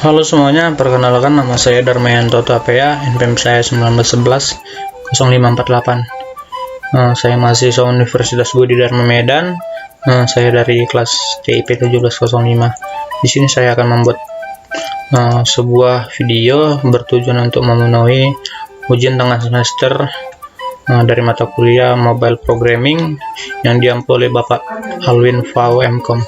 Halo semuanya, perkenalkan nama saya Darmayanto Tapea, NPM saya 1911 0548. Saya mahasiswa Universitas Budi Dharma Medan. Saya dari kelas TIP 1705. Di sini saya akan membuat sebuah video bertujuan untuk memenuhi ujian tengah semester dari mata kuliah Mobile Programming yang diampu oleh Bapak Alwin Fau MKom.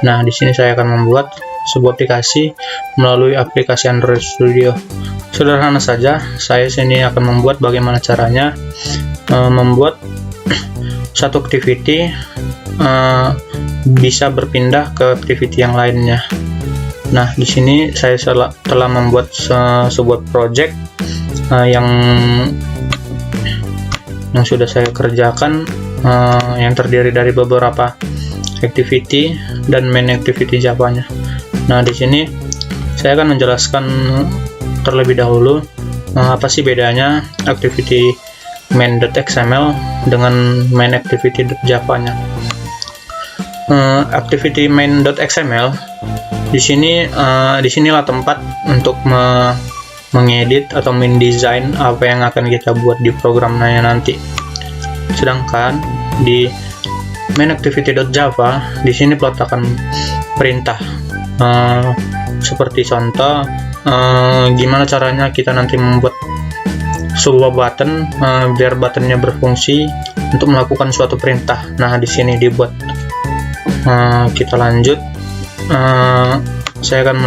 Nah, di sini saya akan membuat sebuah aplikasi melalui aplikasi Android Studio. Sederhana saja, saya sini akan membuat bagaimana caranya membuat satu activity bisa berpindah ke activity yang lainnya. Nah, di sini saya telah membuat sebuah project yang sudah saya kerjakan, yang terdiri dari beberapa activity dan main activity Java-nya. Nah, di sini saya akan menjelaskan terlebih dahulu apa sih bedanya activity main.xml dengan main activity Java-nya. Activity main.xml disinilah tempat untuk mengedit atau mendesain apa yang akan kita buat di programnya nanti. Sedangkan di main activity.java di sini peletakan perintah. Seperti contoh, gimana caranya kita nanti membuat sebuah button biar buttonnya berfungsi untuk melakukan suatu perintah. Nah, di sini dibuat. Kita lanjut. Saya akan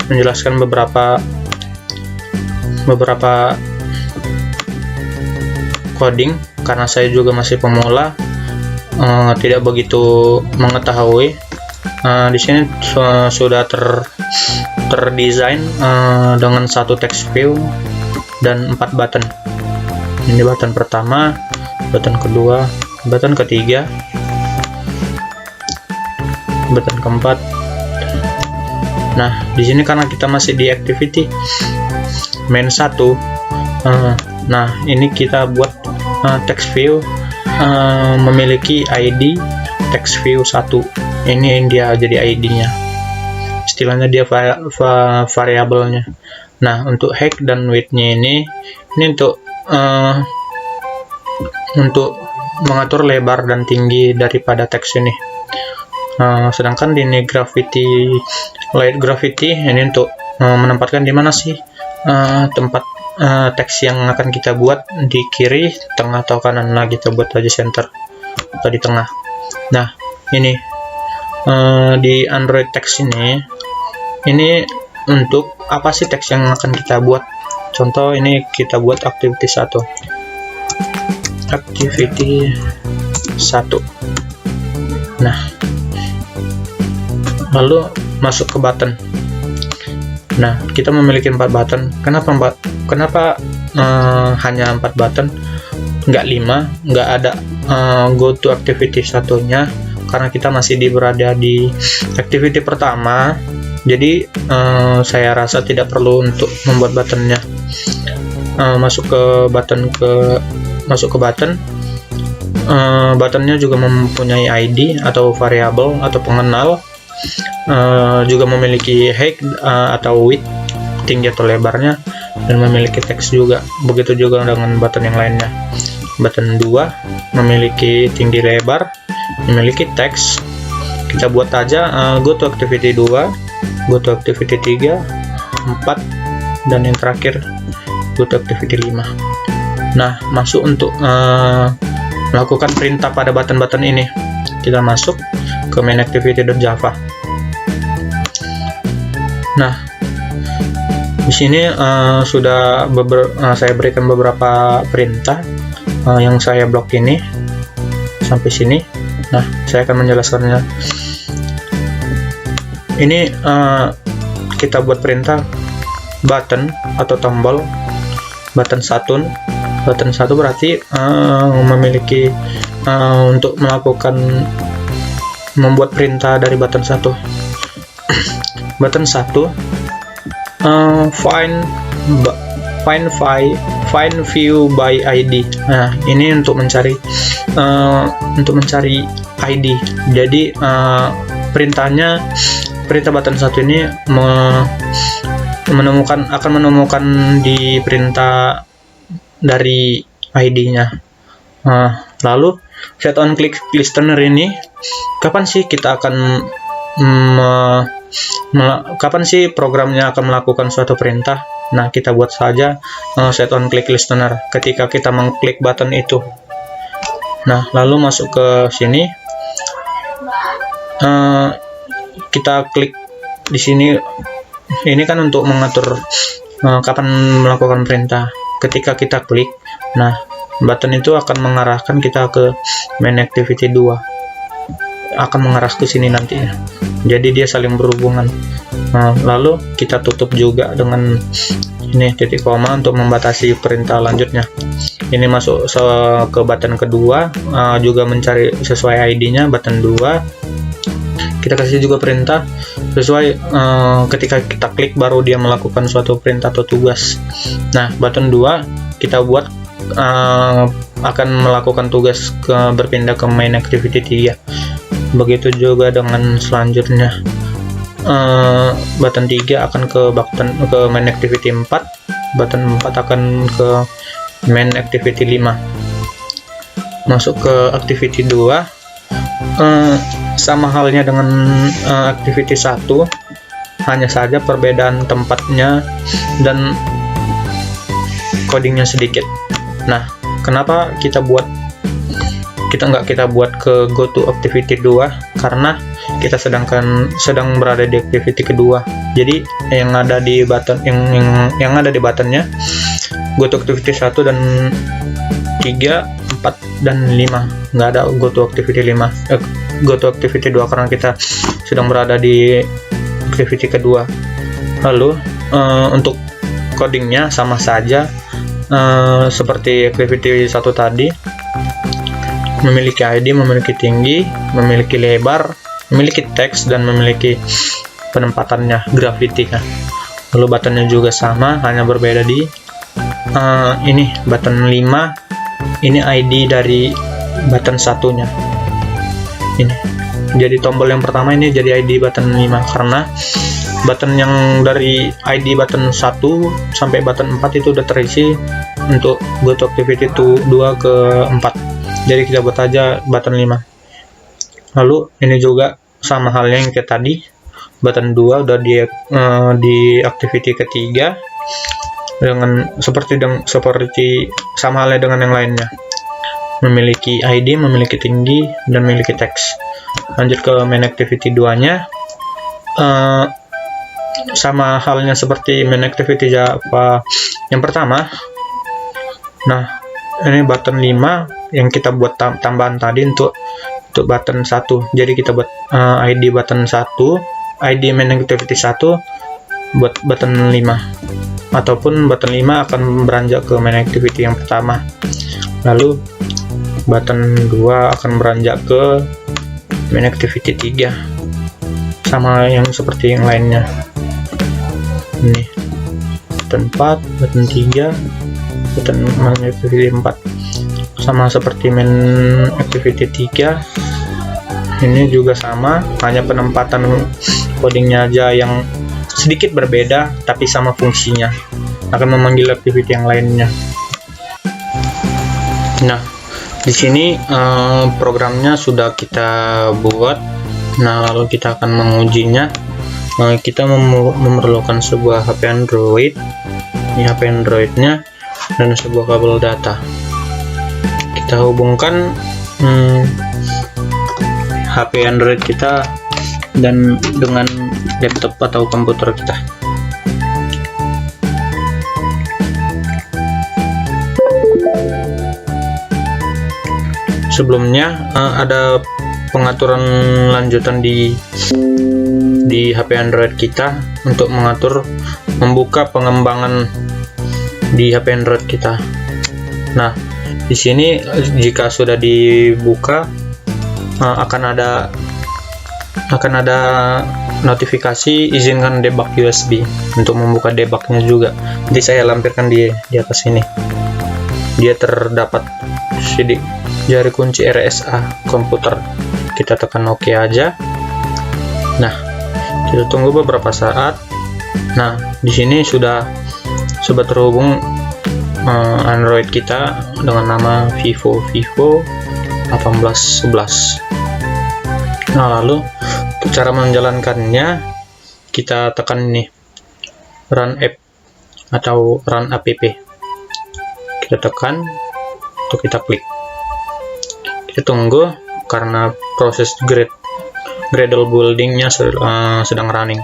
menjelaskan beberapa coding karena saya juga masih pemula, tidak begitu mengetahui. Di sini sudah terdesain dengan satu text view dan 4 button. Ini button pertama, button kedua, button ketiga, button keempat. Nah, di sini karena kita masih di activity main 1, nah ini kita buat text view memiliki ID text view 1. Ini dia jadi ID-nya, istilahnya dia variabelnya. Nah, untuk height dan width-nya ini untuk mengatur lebar dan tinggi daripada teks ini. Sedangkan di ini light gravity ini untuk menempatkan di mana sih tempat teks yang akan kita buat, di kiri, tengah atau kanan. Nah, kita buat aja center atau di tengah. Nah, ini di Android text ini untuk apa sih teks yang akan kita buat. Contoh, ini kita buat activity 1. Nah, lalu masuk ke button. Nah, kita memiliki 4 button. Kenapa hanya 4 button, nggak 5, nggak ada go to activity satunya? Karena kita masih berada di activity pertama, jadi saya rasa tidak perlu untuk membuat buttonnya. Masuk ke button, buttonnya juga mempunyai ID atau variabel atau pengenal, juga memiliki height atau width, tinggi atau lebarnya, dan memiliki teks juga. Begitu juga dengan button yang lainnya. Button 2 memiliki tinggi lebar, memiliki teks. Kita buat aja go to activity 2, go to activity 3, 4, dan yang terakhir go to activity 5. Nah, masuk untuk melakukan perintah pada button-button ini. Kita masuk ke main activity.java. Nah, di sini sudah saya berikan beberapa perintah yang saya blok ini sampai sini. Nah, saya akan menjelaskannya. Ini kita buat perintah button atau tombol button 1. Button 1 berarti memiliki untuk membuat perintah dari button 1. Button 1 find view by ID. Nah, ini untuk mencari ID. Jadi perintahnya perintah button 1 ini akan menemukan di perintah dari ID-nya. Lalu set on click listener ini, kapan sih kita akan kapan sih programnya akan melakukan suatu perintah? Nah, kita buat saja set on click listener ketika kita mengklik button itu. Nah, lalu masuk ke sini, kita klik di sini. Ini kan untuk mengatur kapan melakukan perintah. Ketika kita klik, nah button itu akan mengarahkan kita ke main activity 2, akan mengarah ke sini nanti ya. Jadi dia saling berhubungan. Lalu kita tutup juga dengan ini titik koma untuk membatasi perintah lanjutnya. Ini masuk ke button kedua, juga mencari sesuai ID-nya button 2. Kita kasih juga perintah sesuai ketika kita klik baru dia melakukan suatu perintah atau tugas. Nah, button 2 kita buat akan melakukan tugas berpindah ke main activity 3. Begitu juga dengan selanjutnya. Button 3 akan ke main activity 4, button 4 akan ke main activity 5. Masuk ke activity 2, sama halnya dengan activity 1, hanya saja perbedaan tempatnya dan codingnya sedikit. Nah, kenapa kita nggak buat ke go to activity 2? Karena kita sedang berada di activity kedua. Jadi yang ada di button yang ada di buttonnya go to activity 1 dan 3, 4 dan 5. Nggak ada go to activity 5. Go to activity 2 karena kita sedang berada di activity kedua. Lalu untuk codingnya sama saja seperti activity 1 tadi, memiliki ID, memiliki tinggi, memiliki lebar, memiliki teks, dan memiliki penempatannya, graffiti-nya. Lalu buttonnya juga sama, hanya berbeda di ini button 5, ini ID dari button satunya. Ini jadi tombol yang pertama ini jadi ID button 5, karena button yang dari ID button 1 sampai button 4 itu udah terisi untuk go to activity 2 ke 4. Jadi kita buat aja button 5. Lalu ini juga sama halnya yang kayak tadi, button 2 udah di activity ketiga dengan seperti sama halnya dengan yang lainnya. Memiliki ID, memiliki tinggi, dan memiliki teks. Lanjut ke main activity 2-nya. Sama halnya seperti main activity Java yang pertama. Nah, ini button 5 yang kita buat tambahan tadi untuk button 1. Jadi kita buat ID button 1, ID main activity 1 buat button 5. Ataupun button 5 akan beranjak ke main activity yang pertama. Lalu button 2 akan beranjak ke main activity 3. Sama yang seperti yang lainnya. Ini button 4, button 3, button main activity 4. Sama seperti main activity 3, ini juga sama, hanya penempatan codingnya aja yang sedikit berbeda, tapi sama fungsinya, akan memanggil activity yang lainnya. Nah, di sini programnya sudah kita buat. Nah, lalu kita akan mengujinya. Kita memerlukan sebuah HP Android, ini HP Androidnya, dan sebuah kabel data. Kita hubungkan HP Android kita dan dengan laptop atau komputer kita. Sebelumnya ada pengaturan lanjutan di HP Android kita untuk membuka pengembangan di HP Android kita. Nah, di sini jika sudah dibuka akan ada notifikasi izinkan debug USB untuk membuka debugnya juga. Nanti saya lampirkan di atas ini. Dia terdapat sidik jari kunci RSA komputer. Kita tekan OK aja. Nah, Kita tunggu beberapa saat. Nah, di sini sudah terhubung Android kita dengan nama Vivo 1811. Nah, lalu untuk cara menjalankannya, kita tekan ini run app atau run app. Kita tekan, untuk kita klik. Kita tunggu karena proses Gradle buildingnya sedang running.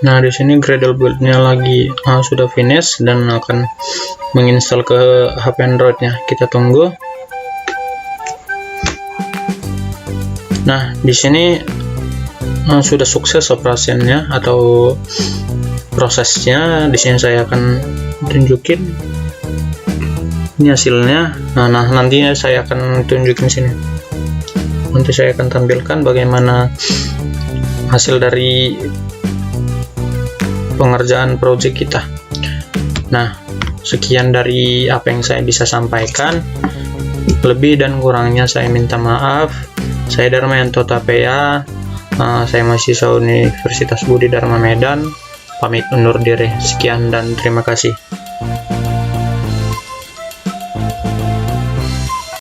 Nah, di sini Gradle build-nya lagi sudah finish dan akan menginstal ke HP Android-nya. Kita tunggu. Nah, di sini sudah sukses operasinya atau prosesnya. Di sini saya akan tunjukin ini hasilnya. Nah, nantinya saya akan tunjukin sini. Nanti saya akan tampilkan bagaimana hasil dari pengerjaan project kita. Nah, sekian dari apa yang saya bisa sampaikan. Lebih dan kurangnya saya minta maaf. Saya Darmayanto Tapea, saya mahasiswa Universitas Budi Dharma Medan, pamit undur diri. Sekian dan terima kasih.